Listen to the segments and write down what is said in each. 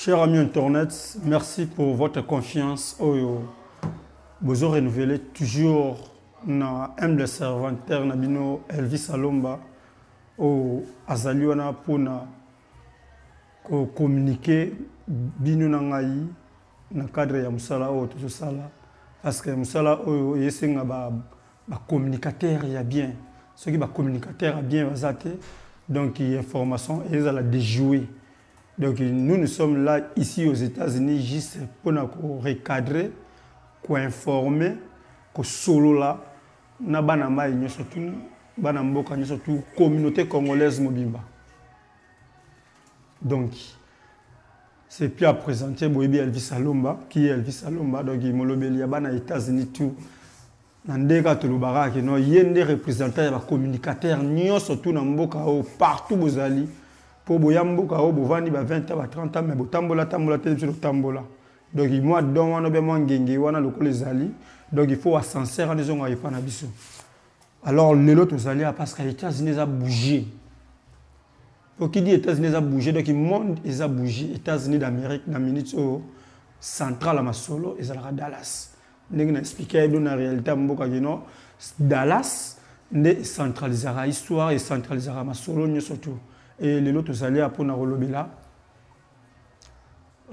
Chers amis Internet, merci pour votre confiance. Vous avez renouvelé toujours na humble serviteur Nabino Elvis Alomba au Azaliona pour communiquer bino nangai na cadre ya musala o tout ça là parce que musala o yesenga ba communicateur ya bien ceux qui ba communicateur bien bazate donc information et ça la déjouer. Donc nous sommes là ici aux États-Unis juste pour nous recadrer, pour informer, que solo là, na bana mai nyo surtout bana mboka nyo surtout communauté congolaise mobimba. Donc c'est puis à présenter Boyebi Elvis Alomba qui est Elvis Alomba donc il molobeli bana États-Unis tout. Nandeka tolobara que no yende représentant ya communicateur nyo surtout na mboka partout bozali. Pour boyamboka o bovandi ba 20 ans 30 ans mais botambola télévision tambola donc moi don wana be ngenge wana lokolo ezali donc il faut ascenseur les onga ifa na biso alors lelo tozali parce que les États-Unis a bougé pour qui dit États-Unis a bougé donc le monde a bougé États-Unis d'Amérique na minute centrale à masolo et à Dallas ndenge na expliquer dans la réalité mboka gino Dallas ne centralisera histoire et centralisera masolo nyo surtout. Et les autres allaient pour la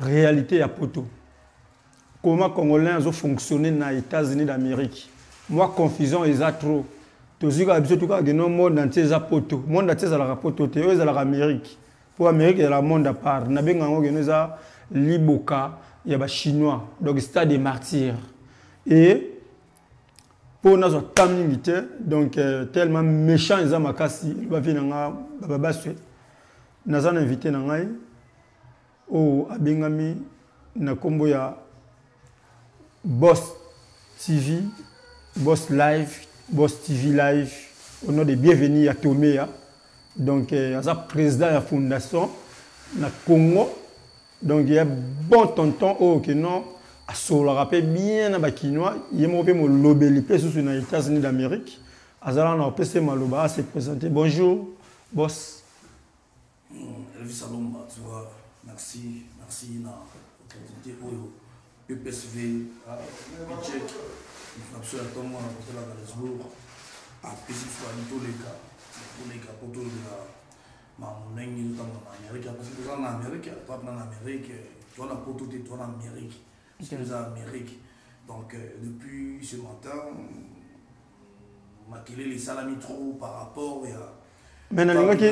réalité à poto. Comment les Congolais ont fonctionné dans les États-Unis d'Amérique. Moi, confusion, ils ont trop. Tout le monde entier a poto. Le monde entier a la poto. Eux, ils ont l'Amérique. Pour l'Amérique, il y a le monde à part. Il y a l'Iboka, il y a les Chinois. Donc, c'est des martyrs. Et pour nous, donc tellement méchant, ils ont makasi. Il va venir dans nous avons invité au Abengami na kombo ya Boss TV, Boss Live, Boss TV Live. Au nom de bienvenue à Tomea. Donc, il y a président de la fondation na Congo. Donc, il y a bon tonton au Kenya. À se rappeler bien à Bakinois. Il y a un lobby sous les États-Unis d'Amérique. Azala na PC Maloba s'est présenté. Bonjour, Boss. Elvis Alomba, tu vois, merci na opportunité pour PPSV, Tchèque, absolument à la Galesbourg, à tous les cas, pour tout le monde, en Amérique, parce que en Amérique, toi en Amérique, toi en Portugais, toi en Amérique, c'est les Amériques. Donc depuis ce matin, maquiller les salamis trop par rapport à mais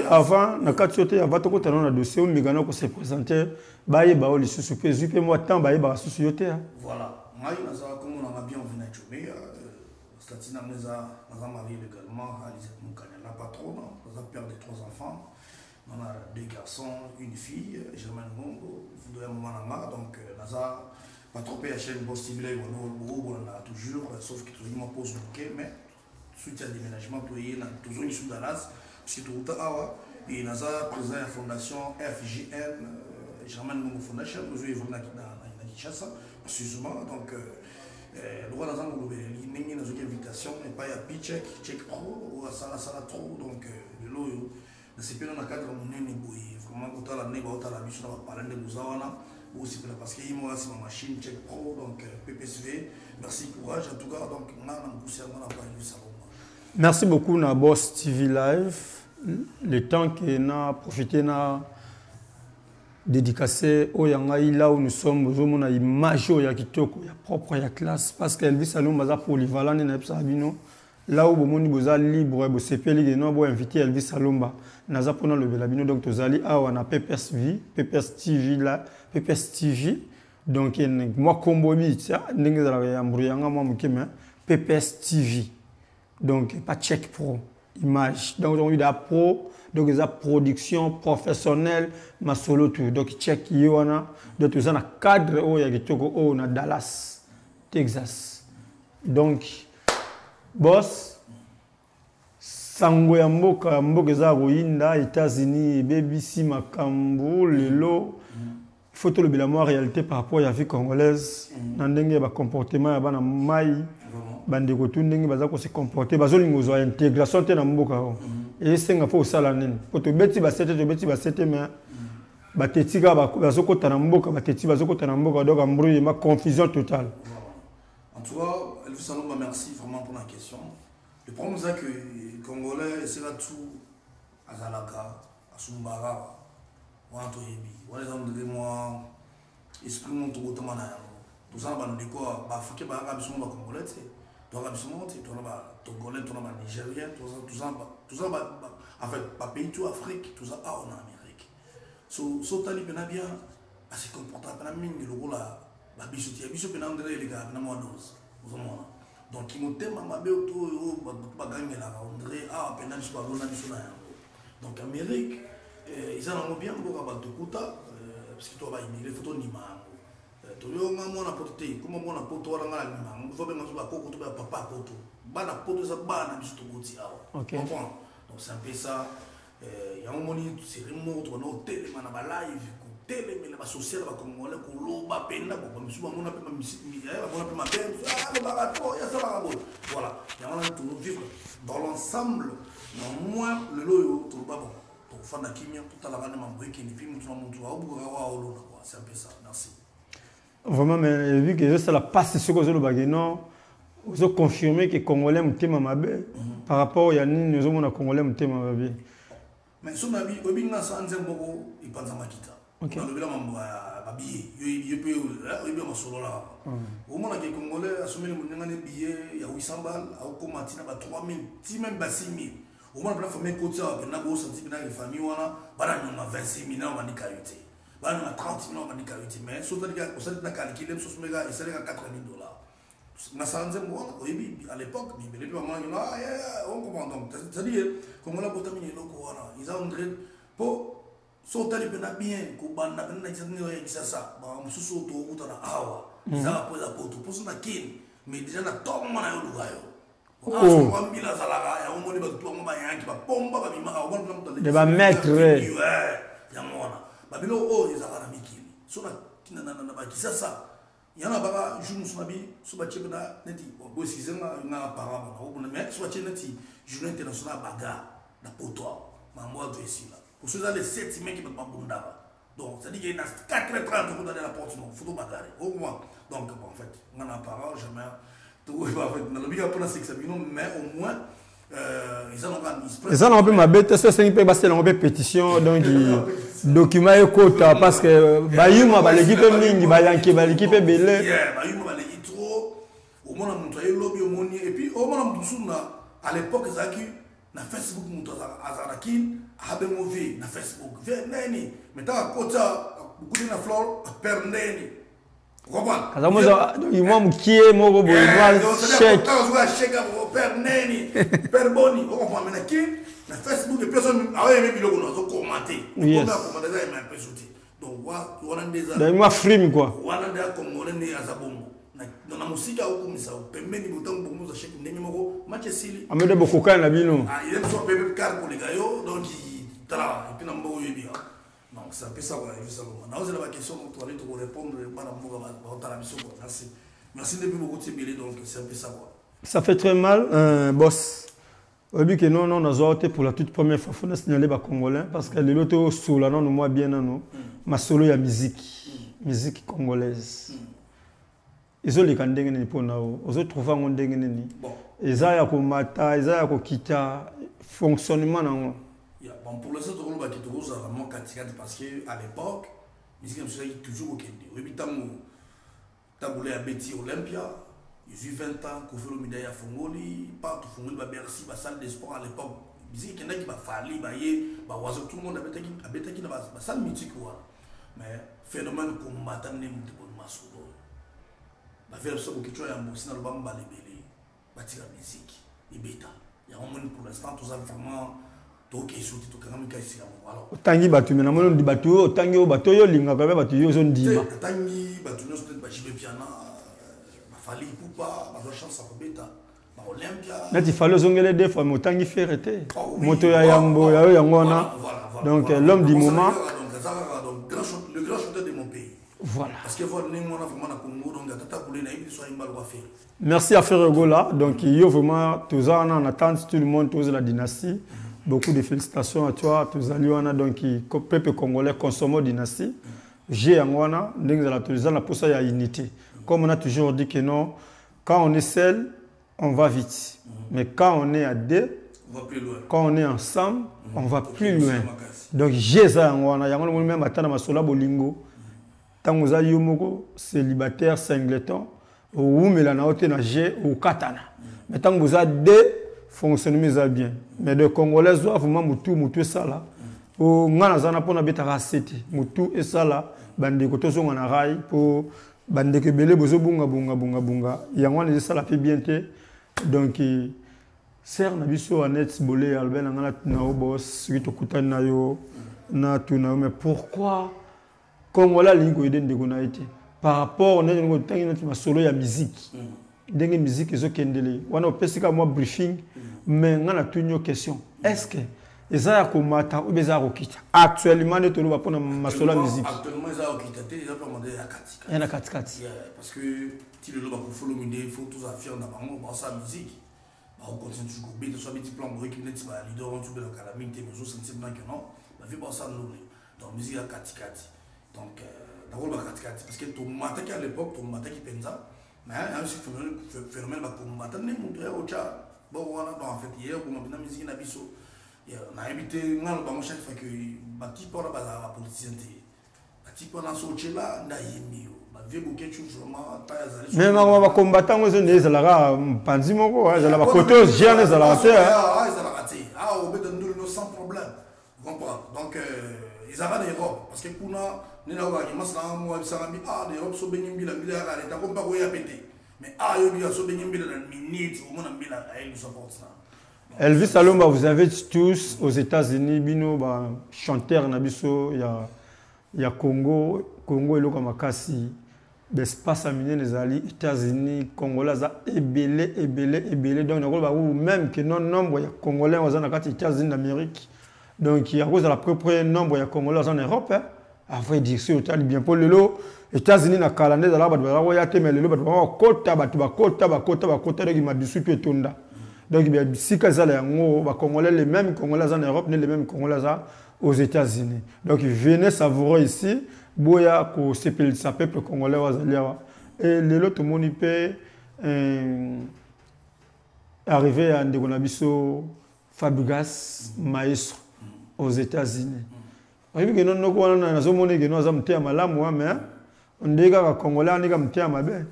avant, na katiote ya bato ko talona dossier o migana ko se présenter baye ba o li susu pe zupe moi temps baye ba susu yote. Voilà, moi naza comme on a bien venu à Chomé, statina naza marié légalement à Lisette Moukanya, la patronne, naza père de 3 enfants. On a 2 garçons, une fille, Germaine Mongo, vous devez un moment là donc naza pas trop payé à chaîne Boss TV là on a toujours sauf que toujours moi pose bouquet mais suite à déménagement toujours ici Dallas. C'est tout le temps, et nous avons président de la fondation FGN, Germaine Mongo Foundation, nous avons évolué dans Kinshasa, précisément. Donc, nous avons une invitation, et pas à Pichek, Check Pro, ou à Sala Trop, donc, le lot, c'est pas dans le cadre de mon nez, vraiment, quand on a l'année, on a la mission, on va parler de Bouzawana, ou c'est parce qu'il y a ma machine, Check Pro, donc, PPSV, merci, courage, en tout cas, donc, on a poussé à mon appareil, merci beaucoup na Boss TV Live. Le temps que n'a profité na dédicacé au yangai là où nous sommes aujourd'hui on a image ya kitoko ya propre ya classe parce que Elvis Alomba za polyvalent na Sabino là où bomoni boza libre bo sepeli no bo inviter Elvis Alomba naza pona le belabino donc tozali awa na PPS TV là PPS TV donc moi combo bi tia ndenge za ya mbuyanga moi mukeme PPS TV donc pas Check Pro image donc on a eu pro donc la production professionnelle ma solo tout donc Check yoana donc tout ça na cadre au ya kitoko au na Dallas Texas donc boss sango ya mboka za roinda États-Unis BBC makambo lelo photo le bilan réalité par rapport à la vie congolaise na ndenge ba comportement ya bana mai bande ko tundenge baza ko se comporter bazolingo zo intégration te na mboka et senga fo sala nini ko to beti ba sete mais batetika bazokota na mboka bateti bazokota na mboka donc embrouille ma confusion totale. En tout cas, Elvis Salomba, merci vraiment pour la question. Le problème c'est que les Congolais c'est là tout à Zalaka, à Sumbara, ou à Toyebi. Ou les hommes de moi expriment tout autant mana. Tout ça va nous dire quoi? Africain ba Arabie Saoudite Congolais, tu Arabie Saoudite, tu as Togolais, tu as Nigérien, tout ça en fait pas pays tout Afrique, tout ça en Amérique. So tali bien à se comporter pas mingi le là. La bichotière, André, les gars, donc il me thème ma belle auto, bagagner la André, ah, pendant que je parle donc Amérique, ils en ont bien pour avoir de Kouta, parce que tu vas y les photos ni ma. Tu vois, moi, on a porté, comment on a porté, on a la on faut bien que tu vas papa poto. Bana poto, ça bana, je te dis, ok. Donc c'est un peu ça. Il y a un moment, c'est remote, on a hôtel, on a live. Télé mais la sociale va comme on l'a colo ba penda bon mais souvent on a pas ma peine voilà et on a tout vivre dans l'ensemble non moins le loyo tout pas bon donc fana kimia tout à la rane mambo qui ni film tout le monde au bout c'est un peu ça merci vraiment mais vu que c'est la passe sur que le bagino vous confirmer que congolais mutema mabe par rapport ya nini nous on a congolais mutema mabe mais son avis obinga sanze mboko ipanza makita. Okay. On a vu la mambo à billet. Il peut y avoir un solo là. Au moment où les Congolais assumé le monnaie des billets, il y a 800 balles, à Okomatina, 3000, si même 6 000. Au moment où la famille côté, on a beau sentir que les familles, on a 26 000, on a des qualités. On a 30 000, on a des qualités. Mais surtout, on a calculé, sur ce méga, il s'élève à 80 000 $. À l'époque, on comprend donc. C'est-à-dire, comme on a beau terminer, ils ont pour. So tali pena bien ko banda pena nitsanyo ya kisasa ba mususu to utana awa za poza poto poso na kin mais déjà na toma na yo lugayo so kwa mbila zalaga ya umoni ba tuwa mba yanki ba pomba ba bima awa na mutale de ba mettre ya mona ba bilo o ezaka na mikili so na kina na ba kisasa yana baba jumu sunabi so ba chebna neti bo sizenga na parama na obuna mais so ba cheneti journée internationale baga na poto mambo to esila. Pour ceux les 7 mecs qui ne peuvent pas bonder. Donc, ça dit qu'il y a 4h30 pour donner la porte, non, il faut tout bagarrer. Au moins. Donc, en fait, on en a parlé, jamais. Tout va fait, on a l'obligation pour la sexe, mais au moins, ils en ont organisé. Ils en ont ma bête, c'est une pétition, donc, document et quota, parce que, Bayuma, l'équipe est mingi, l'équipe est belle. Bayuma, l'équipe trop. Au moins, on a montré le lobby au monde, et puis, au moins, on a à l'époque, Zaki, na Facebook, on a Azarakin. Habe movie na Facebook ve nani metaka kota kukuli na floor per nani comprendre kaza moza imwa mkie moko boy moi check kaza check per nani per boni on comprend maintenant qui na Facebook et personne awe même biloko no zo commenter on a commenter ça mais un peu sauté donc wana ndeza da imwa frame quoi wana nda comme ni azabongo na musika huko misao pembeni botango bomo za check ndenge moko match sili amede bokoka na bino il aime soit pepe car pour les gars donc et puis, on donc, c'est un peu ça. On a osé la question, donc, tu vas te répondre. Merci. Merci depuis beaucoup de Tibélé, donc c'est un peu ça. Ça fait très mal, boss. Au but que non, on a zoté pour la toute première fois, il faut signaler les Congolais, parce que les autres sous la non, moi bien, non. Ma solo, il y a musique congolaise. Ils ont les candidats pour nous, ils ont trouvé un candidats. Ils ont mata, ils ont kita, fonctionnement. Bon, pour l'instant, tout le monde est vraiment catégorique parce qu'à l'époque, la musique est toujours au Kenya. Oui, tu as Betty Olympia, il y a 20 ans, qu'on fait le médaille à Fongoli, partout Fongoli, Bercy, la salle de sport à l'époque. La musique qui va falloir, tout le monde a été dans la salle mythique. Mais phénomène combattant n'est pas de masse. La version qui est en Bosnie, elle va me balayer, bâtir la musique, et bêta. Il y a un moment pour l'instant, tout ça vraiment. Tangi batu mena mono di batu tangi o batu yo linga ka batu yo zone dima tangi batu no peut ba jibe piana ba fali poupa ba chance à beta ba Olympia na ti falo zongele des fois mo tangi ferete moto ya yambo ya yangona donc l'homme du moment le grand chanteur de mon pays voilà parce que voilà ni mona vraiment na Congo donc tata boulé na ibi so imba lo faire. Merci à Frère Gola donc yo vraiment tous en attente tout le monde tous la dynastie Beaucoup de félicitations à toi. Tous les donc peuple congolais consomme dynastie. J'ai un wana, la posa ya unité. Comme on a toujours dit que non, quand on est seul, on va vite. Mais quand on est à deux, on va plus loin. Quand on est ensemble, on va plus loin. Donc j'ai ça en wana. Yango même atana masola bolingo. Tant vous avez yomoko célibataire singleton, ou melana ote na G ou katana. Mais tant vous avez deux, fonctionnez bien. Mais de Congolais doivent vraiment mutu ça là. Au ngana zana pona betara sete. Mutu et ça là, bande ko tozo ngana rai pour bande ke belé bozo bunga. Yango on ça la fait bien té. Donc ser na biso anet bolé albert ngana na obos ki to kutana yo na tuna mais pourquoi Congolais lingo eden de konaité par rapport na ngo tangi na solo ya musique. Dengue musique ezo kendele. Wana opesika moi briefing mais ngana tunyo question. Est-ce que Eza komata ou beza rokita. Actuellement ne tolo ba pona masola musique. Actuellement eza rokita te eza pas mandé à katika. Il y a katikati. Parce que ti le loba ko follow minde il faut tous affaire na bango ba sa musique. Ba on continue toujours be de so petit plan pour qui net ba leader on tube la calamité mais so sentir que non. Ba vi ba ça nous. Donc musique à katikati. Donc d'abord ba katikati parce que to mata qui à l'époque to mata qui penza mais un phénomène ba combattre ne mon frère au chat. Bon voilà en fait hier pour ma musique na biso. On a invité chaque fois que bati pour la politicien bati pour la sortie là ndaimi ba vieux quelque chose vraiment pas azali même on combattant aux ne zalara panzi moko zala ba koto jeune zala raté zala raté au bet de sans problème vous comprenez donc ils avaient des robes parce que kuna nina wa ki masala mo bisanga bi des robes so benyi bila bila ka ta ko pas ko ya pété mais yo bi so benyi bila na minute au moins bila ay support ça. Elvis Salomba, vous invite tous aux États-Unis, bino ba chanteur nabiso ya Congo et le Kamakasi, l'espace aminé les alliés États-Unis, Congolais za ebele donc on même que non nombre ya Congolais aux États-Unis d'Amérique. Donc il y a cause de la propre nombre ya Congolais en Europe hein. Avant dire sur bien pour le lot États-Unis na calendrier de la ba ya te mais le lot ba kota de ma dessus pe tonda. Donc, si les Congolais, les mêmes Congolais en Europe, les mêmes Congolais aux États-Unis. Donc, venez savourer ici, boya ko sa peuple congolais et le tout le monde peut arriver à Ndegonabiso Fabregas Maestro aux États-Unis. Oui, que nous avons monné que nous avons été à Malamu, mais on dit que Congolais on est été à Mabé.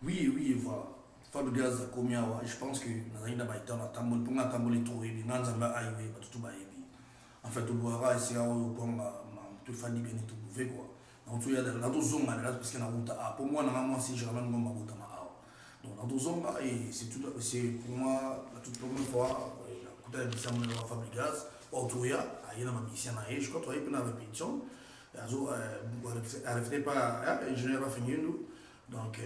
Oui, voilà. Fabregas Komiawa, je pense que nous avons été dans tambol pour nga tamboli trouver bi nanzamba aiwe batutu ba yebi. En fait to doira essayer au konga to fandi bien tout bouver quoi. Donc tu y a la to zonga là parce que na route pour moi na moi si je ramène ngomba buta ma ao. Donc la to zonga et c'est pour moi la toute première fois la kuta de Samuel Fabregas autoya ayena ma mission na je crois toi il peut na répétition. Azo arrêtez pas ingénieur va finir donc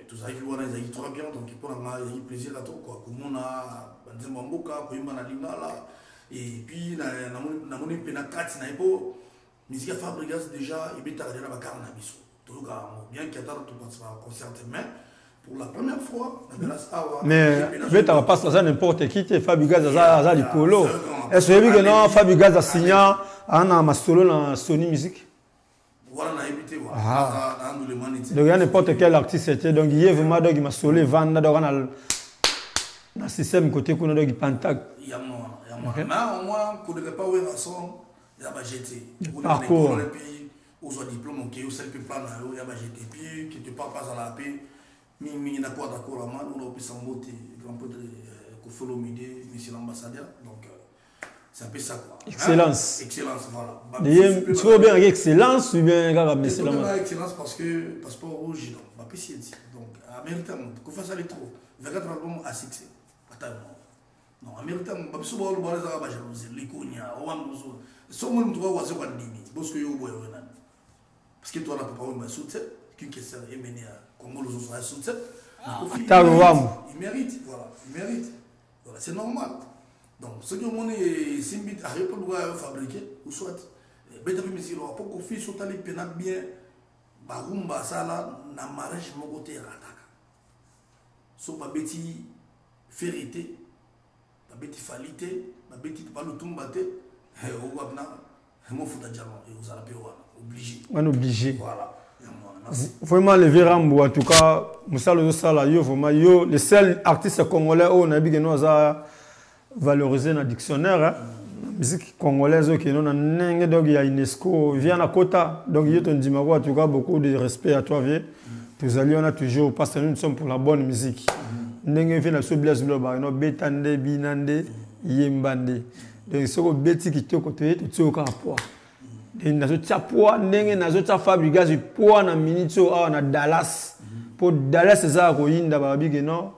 tout ça qui voit les trop bien donc pour avoir plaisir à tout quoi comme on a banzemba mboka koimba na lingala et puis na moni pena kati na ipo musique Fabregas déjà et beta na ba karna biso tout cas bien qu'il y a tout participer à concert mais pour la première fois na belas awa mais beta va pas ça n'importe qui te Fabregas za likolo est-ce que non Fabregas a signé ana masolo na Sony Music. Voilà, on a évité. Voilà. Donc, il y a n'importe quel artiste. Donc, il y a vraiment des gens qui sont vendus dans le système côté qu'on a des pentag. Il y a moi. Mais au moins, qu'on ne peut pas ouvrir un son, il y a jeté. Parcours. Et puis, on soit diplôme, ok, on sait que plan, il y a jeté. Puis, que tu parles pas à la paix, mais d'accord, on a pu s'en voter. Grand peu de Kofolo Mide, monsieur l'ambassadeur. Donc, c'est un peu ça quoi. Excellence. Excellence, voilà. Tu veux bien excellence ou bien excellence parce que passeport rouge donc ma PC donc américain qu'on fasse les trop. 24 albums à succès. Attends non américain ba biso ba ba za ba jalousie likonya o wanduzo. So mo mtu wa kwa ndimi parce que yo boy wena. Parce que toi là papa on m'a soutenu qu'une question est menée à Congo les autres soutenu. Il mérite voilà, il mérite. Voilà, c'est normal. Donc, ce que mon est simbit à répondre à fabriquer ou soit bête de musique là pour qu'on fasse sur les pénal bien barumba sala na mariage mon côté rataka so pas bêti vérité babeti Falité, babeti Papa Lutumba te, au Wabna, mon foot à diamant, et vous allez obligé. On est obligé. Voilà. Vraiment, le Vérambo, en tout cas, Moussa Sala, yo, le seul artiste congolais où on a bien valorisé dans le dictionnaire. La musique congolaise qui est dans la UNESCO, vient à Kota. Donc, il y a en tout cas beaucoup de respect à toi, vieux. Tous alliés, on a toujours, parce que nous sommes pour la bonne musique. Nous vient à ce blaze global, nous bétande, binande, yembande. Donc, c'est le béti qui te côté, tu es au rapport. Nazo poids ndenge nazo fabriquer du poids na minito na Dallas pour Dallas ça ko yinda babi que non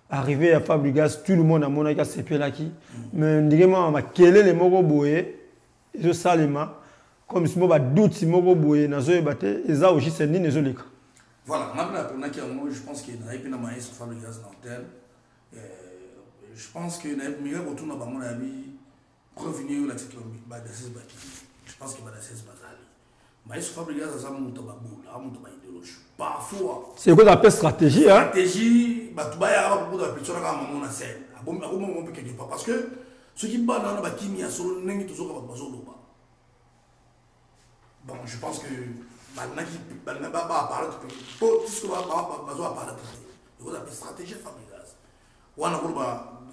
arriver à fabriquer tout le monde a mona ka sepela ki mais ndingema ma kelele moko boye zo salema comme si mo ba doute si moko boye nazo ebate eza aussi c'est ni nazo leka voilà maintenant pour naki moi je pense qu'il y a une maïs fabriquer dans je pense que na mira retour na ba mona bi revenir la technologie ba des baki. Je pense qu'il va laisser ce bazar. Mais il faut fabriquer ça, parfois. C'est quoi la stratégie? Stratégie, tu vas beaucoup de personnes qui ont mon scène. Parce que ceux qui battent dans la chimie, bon, je pense que stratégie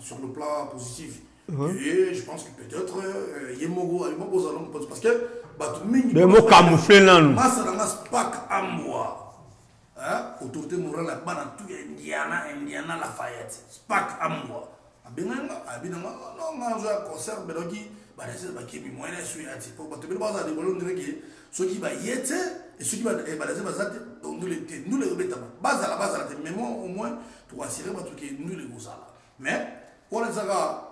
sur le plan positif. Et je pense que peut-être il y a parce que le mot camouflé là nous pack à moi autorité morale la bana tout Indiana Lafayette pack à moi abinanga non un concert belogi ba laisser ba kimi moyen sur ati pour te baza de bolon direct ceux qui va yete et ceux qui va laisser bazate donc nous les rebeta base la mais moi au moins pour assurer ba tout que nous les gozala mais pour les aga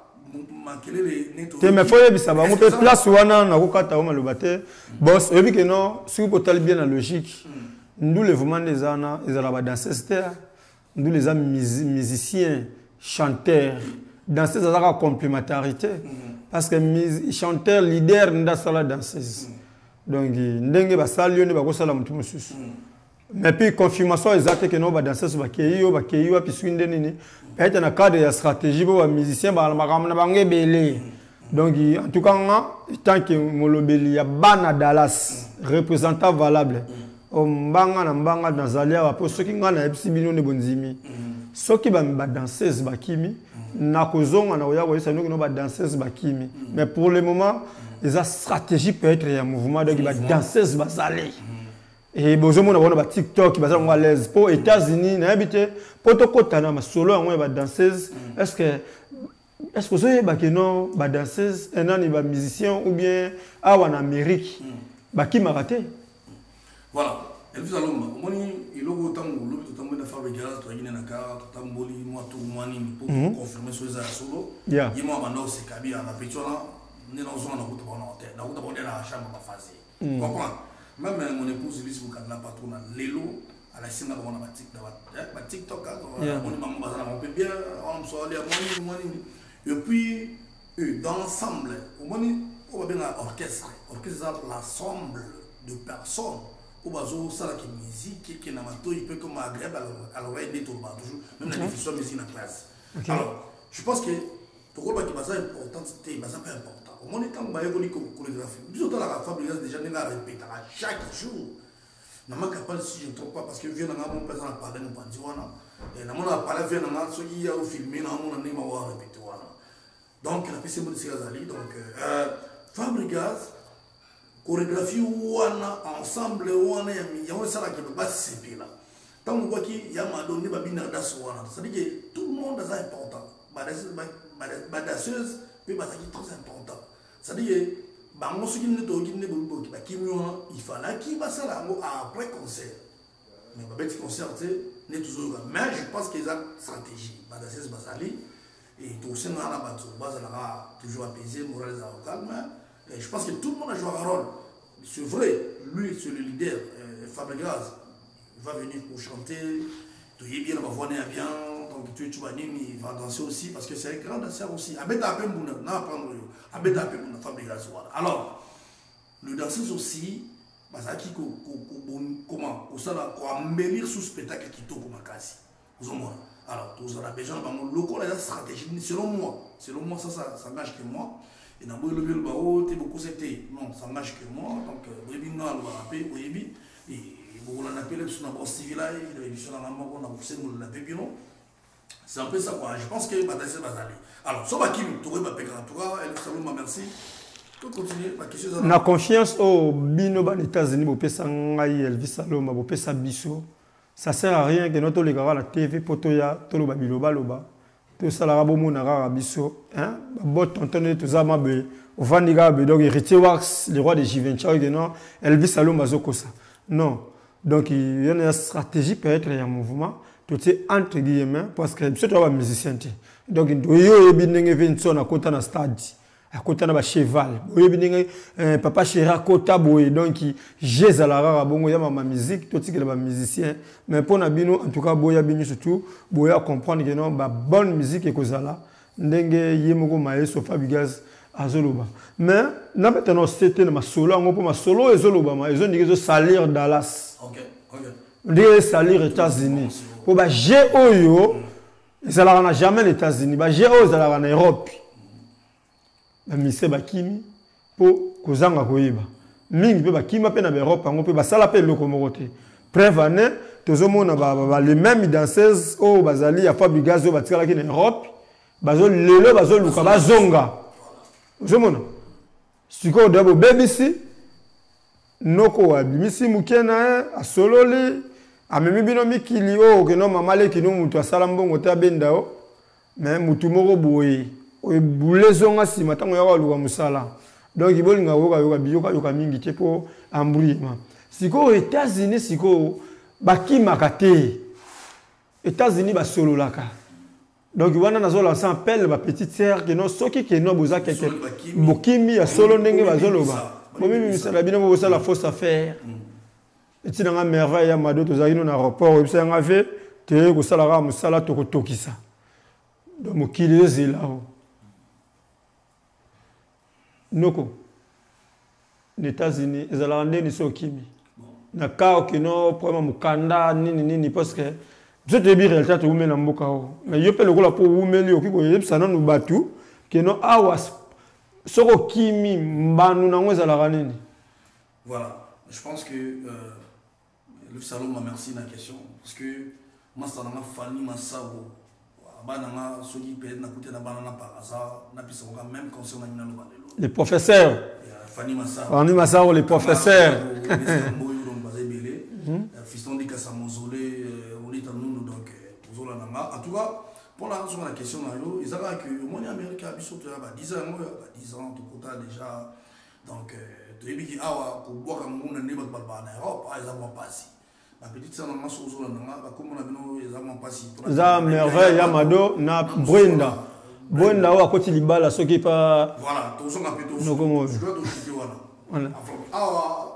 mais faut y ça va on peut place wana na kokata o malobate boss et puis que non si vous potez bien la logique nous les vraiment des ana ils ont la danseuse nous les musiciens chanteurs danseuses ça a complémentarité parce que chanteur leader nda sala danseuse donc ndenge ba salio ne ba ko sala mutu mususu mais puis confirmation exacte que non ba danseuse ba keyo puis swinde nini peut-être dans cadre de la stratégie pour les musiciens ba makamna bange belé donc en tout cas tant que molobeli ya bana Dallas représentant valable mbanga na mbanga dans alia pour ceux qui ngana epsi bino ne bonzimi ceux qui ba danseuse ba kimi na kozonga na oya ko sano que non ba danseuse ba kimi mais pour le moment les stratégie peut être un mouvement donc ba danseuse ba salé. Et bonjour mon abonné TikTok bazali ngo à l'aise pour États-Unis na habité pour to kotana ma solo en ba danseuse est-ce que vous savez que non ba danseuse un an ba musicien ou bien en Amérique ba qui m'a raté voilà Elvis Alomba moni ilogo tango lobi to tambo na fabriquer to yine na ka tamboli moi tout mani pour confirmer sur ça solo yimo bando se kabi na petona ne non zona ko to na ko to na chambre ba phase comprendre. Même mon épouse, lui, si vous avez un patron, Lélo, à la scène, on a TikTok, on peut bien, on peut aller à et puis, dans l'ensemble, on va bien à l'orchestre. L'orchestre, c'est l'ensemble de personnes. On va jouer ça avec musique, qui est il peut comme agréable à l'oreille des tours, toujours, même la diffusion de musique dans la classe. Alors, je pense que le rôle qui est important, c'est pas important. Au moins, quand on va évoluer comme chorégraphie, nous avons la fabrication déjà répéter chaque jour. Je ne suis pas capable si je ne trompe pas parce que je viens de mon père à parler de Pantiwana. Et je vais parler de ceux qui ont filmé, je vais répéter. Donc, la PC de Séazali, donc, fabrication, chorégraphie, ensemble, il y a un salaire qui ne peut pas se séparer là. Tant qu'on voit qu'il y a un donné, c'est-à-dire que tout le monde est important. La danseuse, c'est très important. C'est-à-dire il fallait qu'il va ça après concert. Mais petit concert, mais je pense qu'il y a une stratégie. La danseuse Basali, et tout ça, toujours apaisé, moral calme. Je pense que tout le monde a joué un rôle. C'est vrai, lui, c'est le leader, Fabregas, il va venir pour chanter, tout est bien, on va voir bien. Donc tu vas il va danser aussi parce que c'est un grand danseur aussi. Alors, le danseur aussi, comment embellir ce spectacle qui tombe comme un casse. Alors, tous on a besoin de local la stratégie selon moi ça engage que moi et dans le bureau bao t'es beaucoup c'était non ça engage que moi donc oui non on va appeler oui et on l'a appelé sur la bourse civile là il est sur la maman on a poussé mon la pépino c'est un peu ça quoi je pense que va passer va aller alors ça va qui tu vas pas en tout cas elle salue merci tout continuer ma question na confiance au bino ban États-Unis bo pesa ngai Elvis Saloma bo pesa biso ça sert à rien que notre les gars la TV potoya to lo ba biloba loba to sala bo mona rara biso hein ba tontonner to za mabe o vandiga be donc héritier wax le roi de Givenchy que non Elvis Saloma zokosa non donc il y a une stratégie peut-être un mouvement tout est entre guillemets parce que c'est toi musicien donc yo ebinenge vinso na kota na stade à côté na ba cheval papa chéra kota boy donc j'ai la rara bongo ya ma musique tout que les musiciens mais pour na bino en tout cas boya bino surtout boya comprendre que non ba bonne musique et kozala ndenge yemoko maestro Fabigaz azoloba mais na maintenant c'était na solo ngo pour ma solo ezoloba ma ezo ndike zo salir Dallas OK ndike salir États-Unis pour ba G oyo ça la jamais les États-Unis ba G oyo ça la en Europe mise bakimi po kozanga koyeba mingi pe bakima pe na Europe ngo pe basala pe lokomokote preuve année tozomona ba les mêmes danseuses o bazali ya Fabigaz o batikala ki na Europe bazo lelo bazo luka bazonga ozomona siko dabo BBC noko abimisi mukena asololi amemi bino mikili o ke no mama le kinu mutu asala mbongo ta benda o mais mutu moko boye o bulezonga si matango ya waluka musala donc ibolinga woka biyoka yoka mingi te po ambrima siko États-Unis siko bakimaka te États-Unis basololaka donc wana nazo lancer appel ba petite sœur que non soki que non boza quelque bokimi ya solo ndenge bazoloba bomi misala bino boza la fausse affaire et ti nga merveille ya mado tozaki no na aéroport ebisa nga fe te ko sala ka musala to ko tokisa donc mokili ezela o noko les États-Unis ezala ndeni sokimi na kao kino problème mukanda nini parce que je te dis réalité to umena mboka o mais yo pe lokola po umeli okiko yebisa nanu batu kino awas soko kimi mbanu nango ezala nini voilà je pense que le salon m'a merci la question parce que moi ça m'a fallu ma savo banana soki peut na côté na banana par hasard na pisa quand même concernant na lobalo les professeurs Fanny Massaro les professeurs fiston de Kassa Mozolé on est en nous donc Zola Nanga en tout cas pour la question là ils avaient que mon américain a surtout 10 ans tout côté déjà donc tu es dit ah pour boire comme on n'est pas en Europe ils ont passé la petite sœur Nanga sur Zola Nanga comme on a vu ils ont passé za merveille Yamado na Brenda wa koti libala soki pa voilà tous on a peu tous je dois te dire voilà ah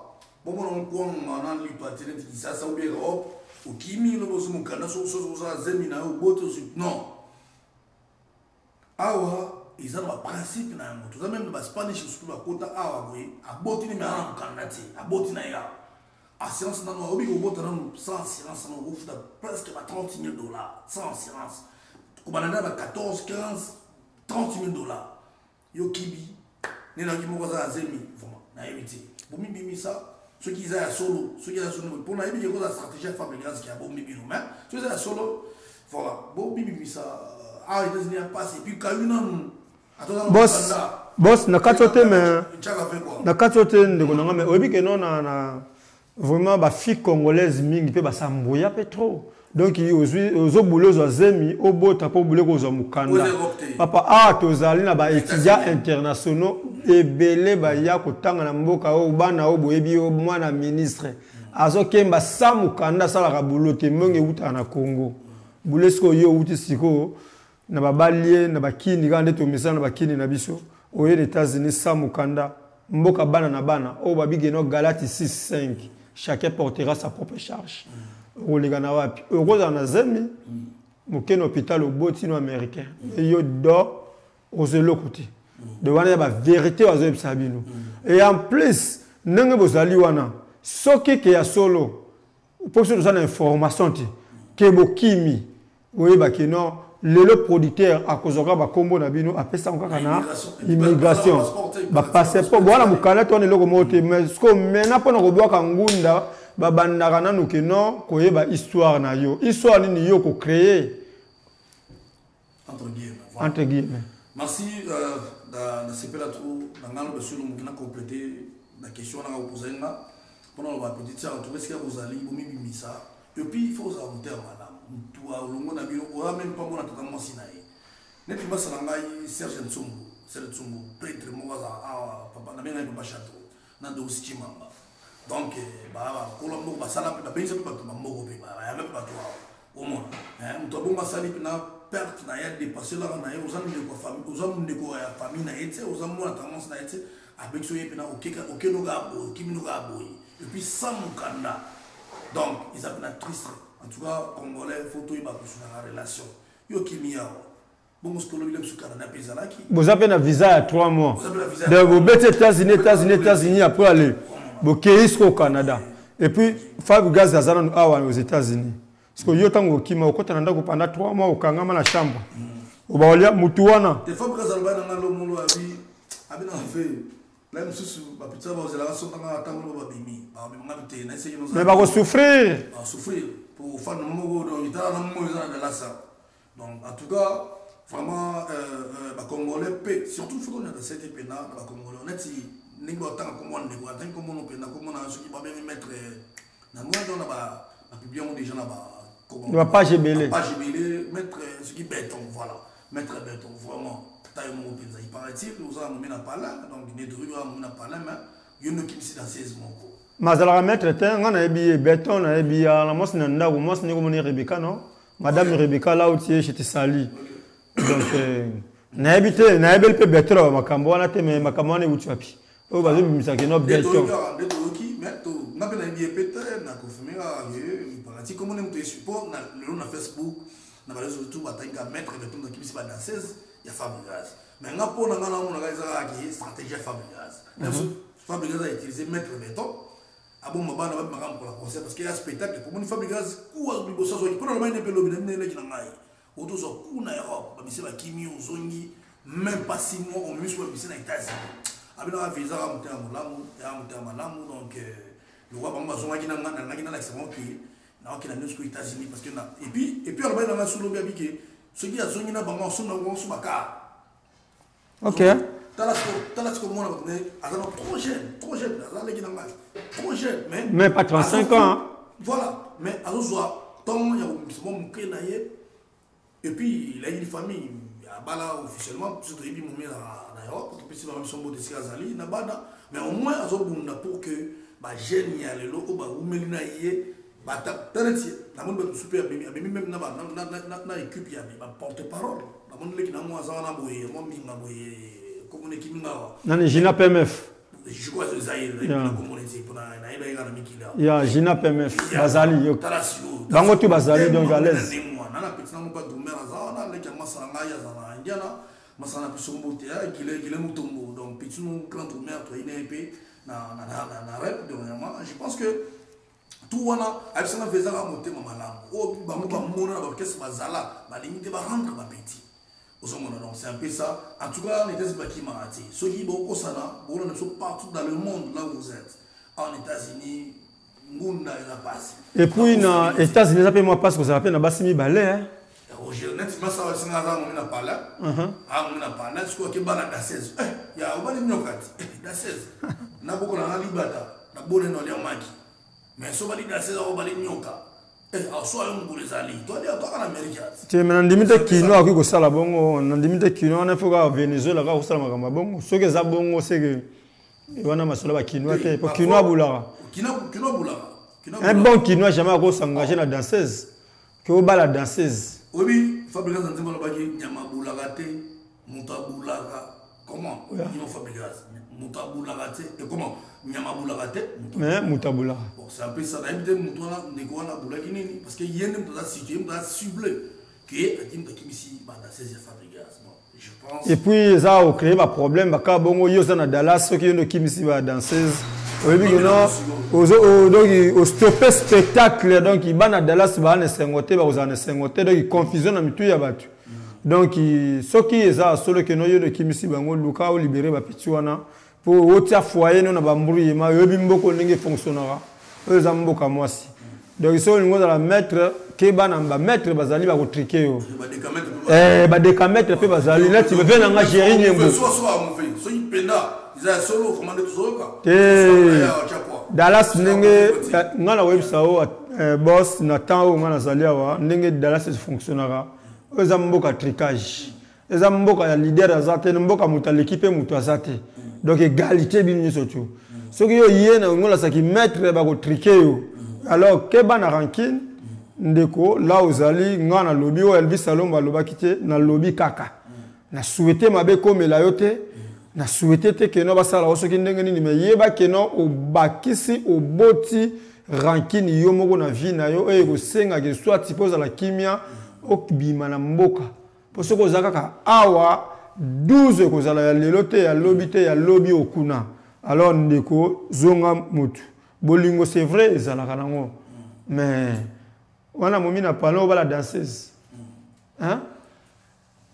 bon on coin on li patine ça ça ou bien Europe ou kimi le boss mon kana so ça zemina ou boto non awa ils ont un principe na moto ça même le Spanish sur la côte awa boy a boti ni mara kanati a boti na ya assurance na no obi ko bota na sans assurance na ouf da presque $30,000 sans assurance ko banana ba 14 15 $30,000 yo kibi ni na kimo ko za zemi vraiment na éviter bomi bimi ça ceux qui sont solo, ceux qui sont solo, pour la stratégie familiale qui a bon bibi nous, mais ceux qui sont solo, voilà, bon bibi ça, ah ils États-Unis passé, puis quand une boss, na katote mais na katote ndeko nanga mais obi que non na vraiment ba fille congolaise mingi pe ba samboya pe trop. Donc aux oboulos aux zemi au bota po boule ko zo mukanda. Papa ah tozali na ba étudiants internationaux ebele ba ya kotanga na mboka o bana o boyebi o mwana ministre. Azo kemba sa mukanda sala ka bulote monge uta na Congo. Bulesko yo uti siko na ba balie na ba kini kande to misana ba kini na biso. Aux États-Unis sa mukanda mboka bana na bana o babige no Galati 6-5. Chacun portera sa propre charge. Oligana wapi okoza na zemi mokeno hôpital au botino américain et yo do ozelo côté de wana ba vérité ozo sabino et en plus nenge bozali wana soki ke ya solo pour que ça na information ti ke bokimi Oui, bah qui non. Le producteur a causé ba combo na bino a pesa encore na immigration. Ba passeport voilà mo kala to ne loko mote mais ce que maintenant pour no boka ngunda ba bandaka nanu ke non ko yeba histoire na yo. Histoire ni yo ko créer entre guillemets. Merci dans ce pela trop dans le monsieur nous qui compléter la question na poser na pendant la petite ça trouver ce que vous allez vous mimisa et puis il faut ajouter madame toi longo na bino ora même pas mona totalement sinaï net ba sangai Serge Ntsumbu prêtre mo za papa na menga papa château na do sichimamba donc ba kolombo ba sala pe ba benza pe ba moko pe ba ya pe ba to au moins to bonga sali na perte na ya dépasser là na ya ozamne ko famille ozamne ko ya famille na ete ozamne na tendance na ete avec so yepena OK no ga bo kimi no ga bo et puis sans mukanda donc ils appellent triste. En tout cas, Congolais, photo, il va pour une relation. Yo kimi yao. Bon, ce que l'on a sur Canada, Pézalaki. Vous avez un visa à 3 mois. Donc, vous mettez États-Unis, après aller. Vous êtes au Canada. Et puis, Fab Gaz aux États-Unis. Parce que yo tango kima au côté pendant 3 mois au Kangama la chambre. Au Baolia, Mutuana. Des fois, Gaz Alba dans le monde a fait. Là, mais va souffrir. Souffrir pour faire de donc en tout cas vraiment les Congolais surtout il faut qu'on ait cette épée là les Congolais on est ni pas tant comme on dit attends comment on peut comment on a ce qui va bien mettre dans moi on a publié déjà là-bas il va pas gébeler mettre ce qui béton voilà mettre béton vraiment. Il paraît-il que nous avons mis la palme, donc il y a des gens palme, il y a une qui dans 16 mois. Mais ça va mettre on a habillé béton, on a habillé la mosse nanda ou mosse ni comme Rebecca non? Madame Rebecca là où tu es, je te salue. Donc na habité, na habillé le béton, ma camboana te mais ma camboana où tu as pi. Oh bah je me dis que non béton. Des qui mais tu n'a pas habillé béton, n'a confirmé il paraît-il comme on aime te support na Facebook, na réseaux tout va t'aider à mettre béton dans qui pas dans 16. Il y a Fabregas. Mais on a pour nous une stratégie Fabregas. Fabregas a utilisé mettre béton. Ah bon, ma bande va pour la concert parce qu'il y a un spectacle. Pour moi, Fabregas, où est-ce que vous avez pour le moment, il y a un peu de l'obédience qui n'a pas. Autour de ça, où est Europe, c'est la Kimi, Zongi, même pas 6 mois, on muscle, c'est les États-Unis. Avec un visa à monter à Malamu, donc le roi Bamba Zongi n'a pas l'excellent qui n'a pas aux États-Unis parce que et puis alors il y a sous l'obédience qui ce qui a zone na bango son ma car. OK. T'as comme moi trop jeune, trop jeune mais pas 35 ans. Voilà, mais à soit tant il y a mon et puis il a une famille à Bala officiellement surtout il mon en Europe parce que c'est même son beau de Sikazali na bada mais au moins à bunda pour que ba jeune y a le loko ba umelina yé bata tanati na mon be super même na équipe ya ba porte-parole na mon leki na moi za na boye mon minga boye comme on équipe ngawa na Gina PMF je crois que Zaire comme on dit pour na ila ila mikila ya Gina PMF Bazali yo bango tu Bazali donc à l'aise na petit na mo pas dormir za na leki masanga ya za na indiana masana pisombo te ya gile mutombo donc petit nous grand dormir to ina épée na rep dernièrement je pense que tout wana absana vezala motema malamu o bango ba mona ba kesi bazala ba limite ba rendre ba petit osomona donc c'est un peu ça en tout cas les tests baki marati ceux qui boko sana bon on est partout dans le monde là où vous êtes en États-Unis ngunda ila passe et puis na États-Unis ça peut moi parce que ça appelle na basimi balé hein Roger net masa wa singa za mo na pala mo na pala siko ke bana da 16 ya obali nyokati da 16 na boko na libata na bone no le maki mais so bali da 16 obali nyoka so ayo ngulezali to ali atoka na America te mais ndimite kino akiko sala bongo ndimite kino na foka Venezuela ka kusala makamba bongo soke za bongo seke wana masolo ba kino te po kino abulaka kino bulaka un bon kino jamais ko s'engager na danseuse que obala danseuse oui Fabregas nzimba lobaki nyama bulaka te mutabulaka comment ils Fabregas mutabulaka te et comment nyama bulaka te mais mutabulaka bon c'est un peu ça d'habitude mutona ndekwana bulaki nini parce que yene mutaza situé mutaza ciblé que akim takimisi ba danseuse Fabregas bon je pense et puis ça a créé un problème ba ka bongo yo ça na Dallas ceux qui ont kimisi ba danseuse Oui, donc au stopper spectacle, donc il va à Dallas, il va à Sengote, donc il confusion dans tout battu. Donc ce qui est ça, solo que nous de Kimisi Bango, Luka ou libéré Bapituana pour autre foyer nous na bambrouille, mais il bimbo n'engage fonctionnera. Eux zambo comme moi si. Donc ils sont dans la maître qui va na maître bazali ba triquer yo. Ba décamètre fait bazali là tu veux venir en gérer nyembo. Solo commandé tout Dallas nenge ngala web sao boss na temps où ngala zalia wa nenge Dallas fonctionnera. Eza mboka tricage. Eza mboka ya leader azate mboka muta l'équipe muta azate. Donc égalité bini surtout. Ce qui yo yena ngola saki mettre ba ko triquer yo. Alors ke bana ranking ndeko là ozali ngana lobby o Elvis Salomba loba kité na lobby kaka. Na souhaiter mabe comme la yote. Na souhaité que no basala osoki ndenge nini me yeba que no obakisi oboti ranking yo moko na vie na yo e ko senga ke soit tipose la kimia okbima na mboka pour ce que zaka awa 12 ko zala ya lelote ya lobby okuna alors ndeko zonga mutu bolingo c'est vrai ezala kanango mais wana momi na palo ba la danseuse hein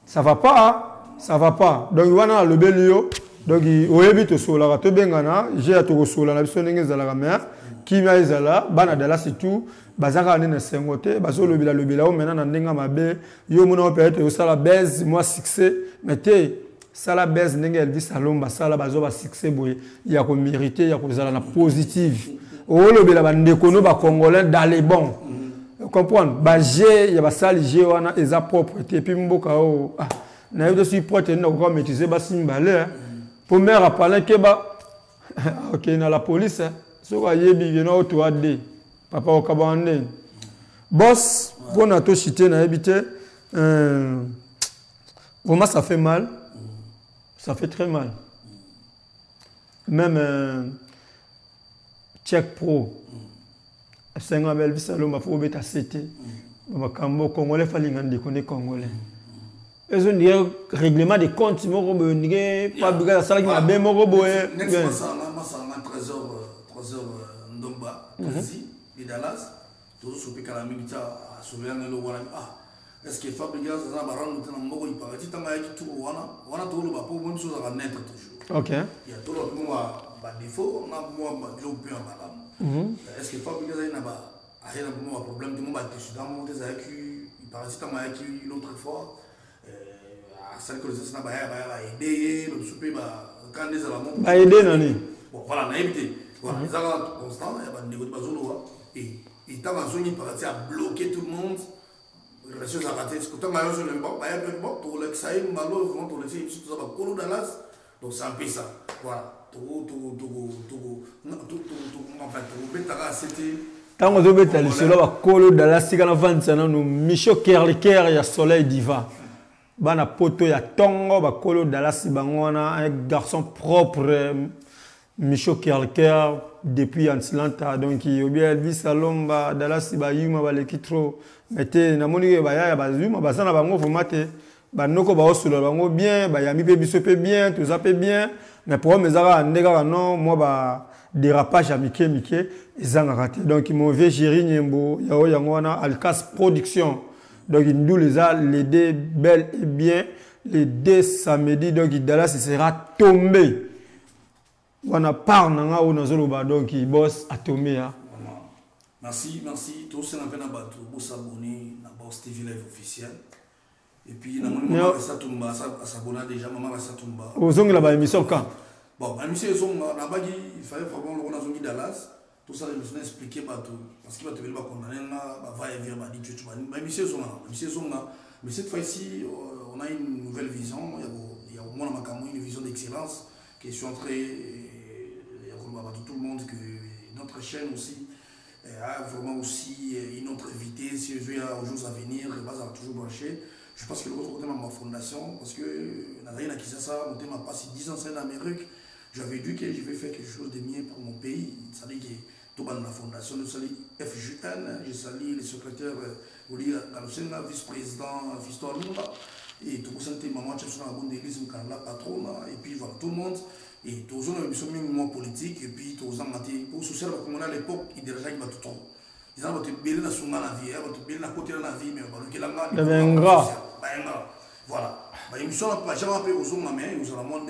ça va pas. Ça va pas. Donc, on a le belio. Donc, on évite au sol. On bengana. J'ai à tout sol. On a besoin de la mer. Qui m'a isala. Banadala c'est tout. Bazaka n'est pas côté. Baso le bila. Maintenant, on a nga mabe. Yo mon peut être au sala baise. Moi succès. Mais t'es sala baise n'engue Elvis Salomba. Sala baso ba succès boy. Il y a qu'on mérité. Il y a qu'on zala na positive. Oh le bila bandekono ba congolais dans les bons. Comprendre. Bagé. Il y a ba sali j'ai wana eza propreté. Puis mboka oh. Na yo suis porte na ko maîtriser ba simbale pour mère a parler que ba OK na la police so ko yebi no to ade papa o kabande boss pour na to chité na habité vraiment ça fait mal, ça fait très mal, même Check Pro 5 ans Elvis Salomba faut beta CT makambo congolais fali ngandi connaît congolais. Ils ont dit règlement des comptes, ils m'ont dit pas de salaire qui m'a bien mon robot. Next trésor Ndomba, Kazi, et Dallas, tous ceux qui ont la militaire à sauver le Wana. Ah, est-ce que Fabregas a un baron de Nambo, il paraît que tu as tout Wana tout le bateau, même chose à naître toujours. Ok. Il y a tout le monde à défaut, on a moi de l'opinion madame. Est-ce que Fabregas n'a pas un problème de mon bateau, dans mon désert, il paraît que tu as l'autre fois. C'est que ça va aider le souper quand les alamons va aider nani bon voilà na évité voilà les alamons constant il y a pas de négociation et il t'a besoin parti à bloquer tout le monde relation ça raté ce que tu m'as sur le bon il y a bon pour le ça est malheureusement pour le c'est tout ça va colo Dallas donc c'est un peu ça voilà tout enfin tout betara c'était tant on doit être sur là colo Dallas si quand on vend ça non Micho Kerliker ya Soleil Diva. Bana poto ya tongo ba kolo Dallas bangona un garçon propre Micho Kerliker depuis Atlanta donc il y a Elvis Salomba Dallas ba yuma ba lekitro mete na moni ba ya ba yuma ba sana bango formate ba noko ba osolo bango bien ba yami pe biso pe bien tout ça pe bien mais pour mes ara ndeka non moi ba dérapage à Mike ezanga raté donc mauvais géri nyembo ya yangona Alcas production. Donc il nous les a l'aidé bel et bien les deux samedis donc Dallas sera tombé. On a parlé on a zoloba donc il bosse à tomber. Merci tous ceux qui ont pour s'abonner à Boss TV Live officiel et puis maman va s'atumba s'abonner déjà maman va s'atumba. Aux ongles là émission quand. Bon émission ils ont là-bas il fallait vraiment on a zongi Dallas. Tout ça, je me suis expliqué parce qu'il va te dire va et vient, mais cette fois-ci, on a une nouvelle vision. Il y a au moins une vision d'excellence qui est sur tout le monde que notre chaîne aussi a vraiment aussi une autre invité. Si je veux aux jours à venir, je vais toujours brancher. Je pense que l'autre côté de ma fondation, parce que Nazaré n'a quitté ça, on m'a passé 10 ans en Amérique. J'avais dit que je vais faire quelque chose de mieux pour mon pays. C'est-à-dire que tout dans la fondation, je salue FJN, je salue les secrétaires, le vice-président Fiston Lunda, et tout le monde, maman, je suis dans la bonne église, la patronne, et puis voilà, tout le monde Et tous on a besoin de politique et puis tous on a dit pour social comme on a à l'époque il dirigeait qui va tout trop. Ils ont été belé dans son la vie, ils ont été belé dans côté de la vie mais pas le là. Il y un gras. Voilà. Bah ils sont pas jamais appelé aux hommes mais ils ont la monde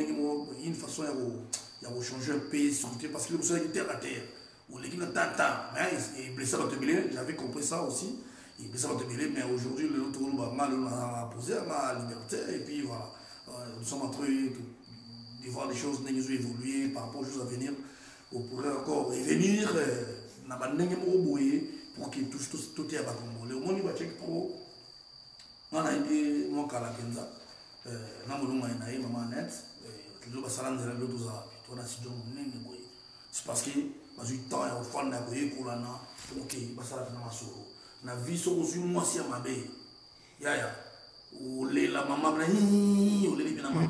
une façon il y a changer un pays parce que vous savez terre à terre. Ou l'équipe de Tata, mais blessé à l'automobile, j'avais compris ça aussi. Il est blessé à l'automobile, mais aujourd'hui, le retour mal a posé à ma liberté. Et puis voilà, nous sommes en train de voir les choses qui ont évolué par rapport aux choses à venir. On pourrait encore revenir, pour que tout est à Bakongo. Le monde va check pro. On a été mon Kalakenza. Namolunga inaye maman net. Le basalan de l'autre on a si c'est parce que parce que temps est au fond de la cour ok basala na masoro na vie so ozu moi si amabe ya ou la maman na ou les bien maman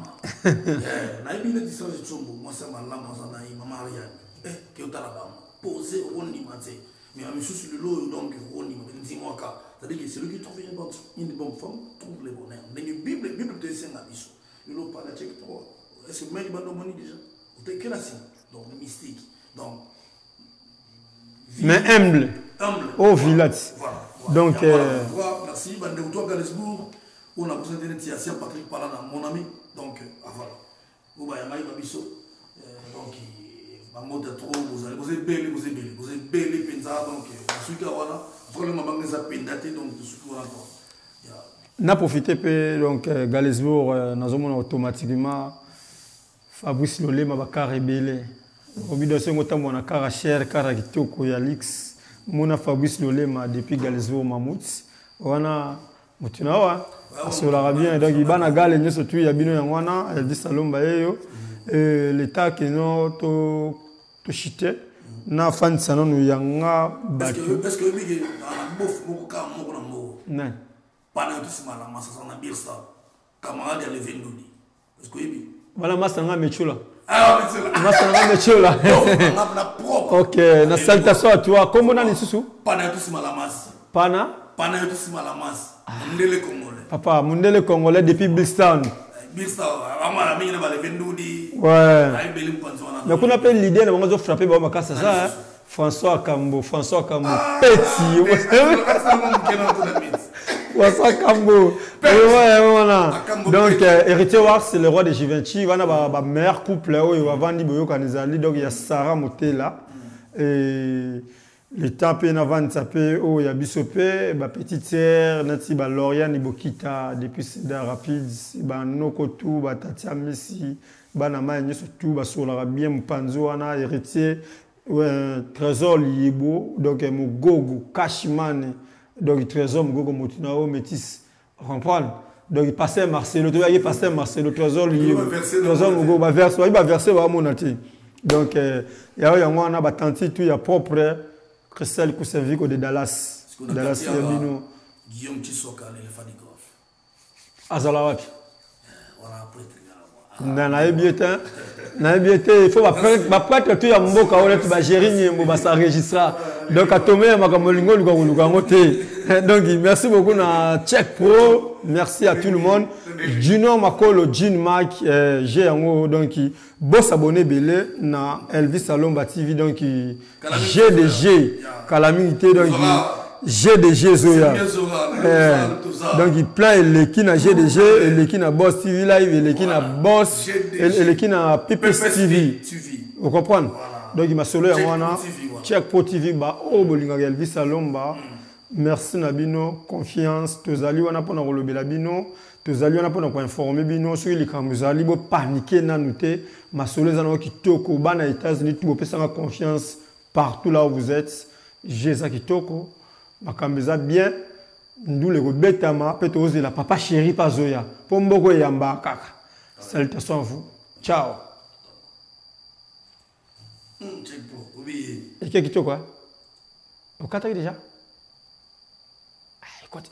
na ibi le distance de sombo moi ça m'a là moi ça na maman rien que au tala poser on dit maté mais à monsieur sur le lot donc on dit dis moi ka c'est-à-dire que celui qui trouve une bonne femme trouve le bonheur dans la bible te sait na biso le lot pas la check trop est-ce que même bando moni déjà ou te que la signe donc le mystique donc mais humble. Au village. Voilà. Donc, merci. Bandeuto à Galesbourg. On a besoin d'une tiation Patrick Palana, mon ami. Donc, voilà. Vous voyez, Maï Babiso. Donc, vous avez belé, vous avez belé, Penza. Donc, celui qui a voilà. Vraiment, vous avez pendaté. Donc, ce qu'on a encore. On a profité, donc, Galesbourg, nous avons automatiquement Fabrice Lolé, ma carré belé. Au bout de ce temps, on a carré cher, carré kitoko, Yalix. Mon Fabrice Lolema depuis Galesbourg Mammouth. On a Moutunawa. Sur l'Arabien, donc il y a un gars qui est il y a un elle dit Salom Bayeyo. L'État qui est tout chité. Na fan sanon nous yanga batu. Est-ce que il y a un bof moka moko mo. Non. Pas na tout ça la massa na birsa. Camarade ya levendoudi. Est-ce que il voilà massa nga mechula. Ah, Mechula. Massa nga mechula. Na propre. OK, na salutation à toi. Comment on a susu? Pas na tout ça la masse. Pana? Pas na tout ça la masse. Mundele Congolais. Papa, Mundele Congolais depuis Bilstown. Bilstown, ama mingi na levendoudi. Ouais. Mais qu'on appelle l'idée de on frapper ba makasa ça. François Kambo petit. François Kambo. Donc Héritier War c'est le roi de Givenchy, il y a ba meilleur couple là où il va vendre boyo kanizali donc il y a Sarah Motela et le temps pe na vendre ça pe oh il y a Bisopé ba petite sœur nati ba Lauriane Bokita depuis Cedar Rapids ba Nokotu ba Tatia Messi ba na ma nyeso tout ba sola bien mpanzo wana héritier trésor libo donc Mugogo Cashman donc trésor Mugogo Motunao métis comprendre donc il passait Marcelo tu vois il passait Marcelo trésor libo trésor Mugogo ba verse il va verser ba monati donc il y a on ba tanti tout il y a propre Christelle Koussevico de Dallas Dallas Yabino Guillaume Chisoka l'éléphant du golf azala wapi voilà après na ebiete il faut ba prêtre tout ya mboka on est ba gérer nyembo ba sa registra donc à tomber makambo lingo luka ngote donc merci beaucoup na Check Pro merci à tout le monde Junior Makolo Jean Mark j'ai yango donc boss abonné belé na Elvis Salomba TV donc GDG calamité donc GDG Zoya. Donc il plein l'équipe na GDG, l'équipe na Boss TV Live, et l'équipe na Boss, et l'équipe na PPS TV. Vous comprenez? Donc il m'a solo à Check Pro TV, bah oh bolinga Elvis Salomba. Merci Nabino, confiance. Tozali wana pona rolobe la bino. Tozali wana pona ko informer bino sur les kamuzali bo paniquer na nouté. Ma solo zana kitoko bana États-Unis tout pesanga confiance partout là où vous êtes. Jésus kitoko. Makambeza bien nous le rebetama peut oser la papa chéri pas Zoya pour mboko yamba kaka salutations à vous ciao et qu'est-ce que tu quoi au déjà écoute